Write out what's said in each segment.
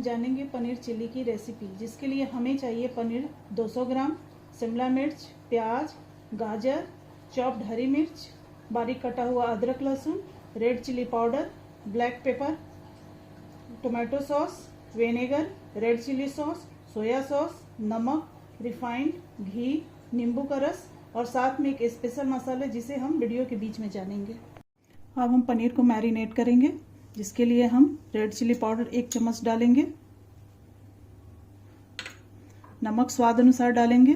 जानेंगे पनीर चिल्ली की रेसिपी, जिसके लिए हमें चाहिए पनीर 200 ग्राम, शिमला मिर्च, प्याज, गाजर, चॉप्ड हरी मिर्च, बारीक कटा हुआ अदरक लहसुन, red chilli powder, black pepper, tomato sauce, vinegar, red chilli sauce, soya sauce, नमक, रिफाइंड, घी, नींबू का रस और साथ में एक स्पेशल मसाला जिसे हम वीडियो के बीच में जानेंगे। अब हम पनीर को मैरिनेट करेंगे, जिसके लिए हम रेड चिली पाउडर 1 चम्मच डालेंगे, नमक स्वाद अनुसार डालेंगे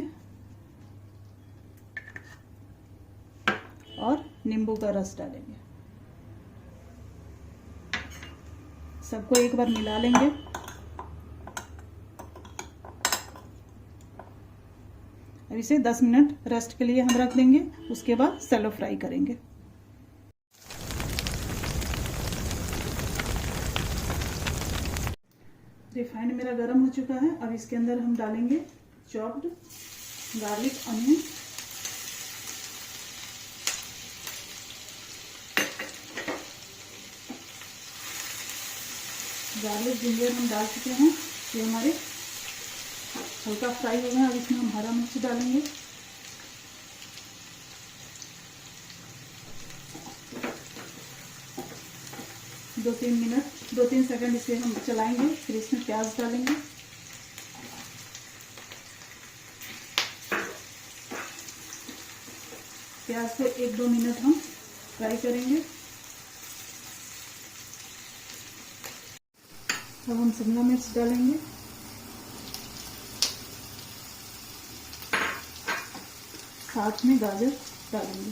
और नींबू का रस डालेंगे। सबको एक बार मिला लेंगे। अब इसे 10 मिनट रेस्ट के लिए हम रख देंगे, उसके बाद सैलो फ्राई करेंगे। रिफाइंड मेरा गर्म हो चुका है। अब इसके अंदर हम डालेंगे chopped garlic onion, garlic ginger हम डाल चुके हैं, ये हमारे हल्का फ्राई हो गया। अब इसमें हम हरा मिर्च डालेंगे, दो तीन सेकंड इसे हम चलाएंगे। फिर इसमें प्याज डालेंगे, प्याज को 1-2 मिनट हम फ्राई करेंगे। अब हम शिमला मिर्च डालेंगे, साथ में गाजर डालेंगे।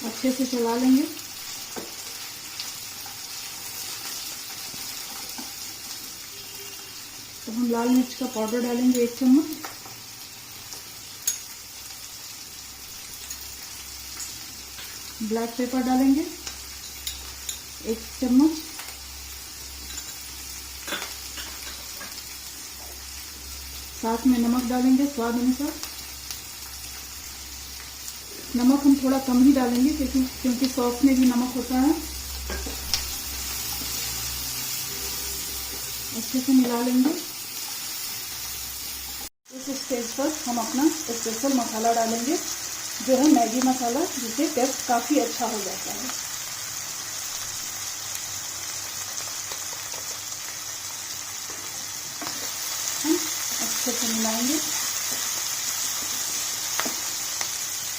अच्छे से चला लेंगे। तो हम लाल मिर्च का पाउडर डालेंगे 1 चम्मच, ब्लैक पेपर डालेंगे 1 चम्मच, साथ में नमक डालेंगे स्वाद अनुसार। नमक हम थोड़ा कम ही डालेंगे क्योंकि सॉस में भी नमक होता है। अच्छे से मिला लेंगे। इस स्टेज पर हम अपना स्पेशल मसाला डालेंगे, जो है मैगी मसाला, जिससे टेस्ट काफ़ी अच्छा हो जाता है। हम अच्छे से मिलाएंगे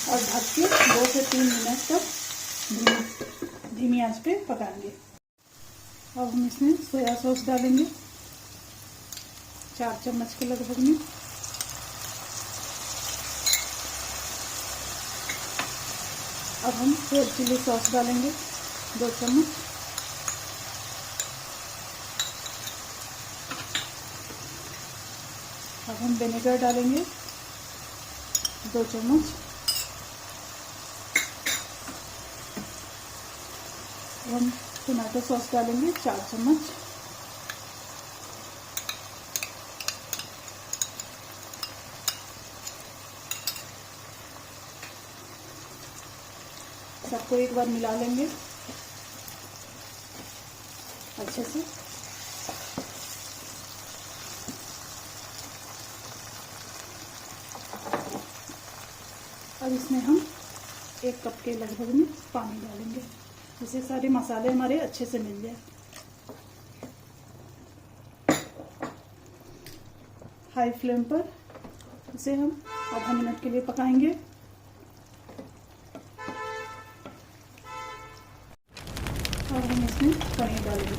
और ढक के 2 से 3 मिनट तक धीमी आंच पे पकाएंगे। अब हम इसमें सोया सॉस डालेंगे 4 चम्मच के लगभग में। अब हम रेड चिली सॉस डालेंगे 2 चम्मच। अब हम विनेगर डालेंगे 2 चम्मच। हम टोमेटो सॉस डालेंगे 4 चम्मच। सबको एक बार मिला लेंगे अच्छे से। अब इसमें हम 1 कप के लगभग में पानी डालेंगे, जिससे सारे मसाले हमारे अच्छे से मिल जाए। हाई फ्लेम पर इसे हम आधा मिनट के लिए पकाएंगे। और हम इसमें पनीर डालेंगे।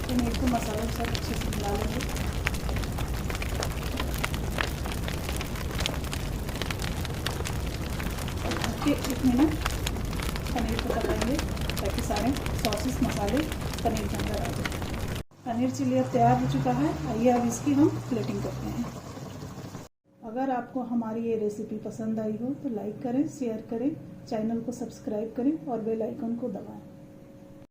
पनीर को मसाले के साथ अच्छे से मिला लेंगे। और 1 मिनट पनीर को पकाएंगे, ताकि सारे सॉसेस मसाले पनीर के अंदर आ जाए। पनीर चिल्ली अब तैयार हो चुका है। आइए अब इसकी हम प्लेटिंग करते हैं। अगर आपको हमारी ये रेसिपी पसंद आई हो तो लाइक करें, शेयर करें, चैनल को सब्सक्राइब करें और बेल आइकन को दबाएं।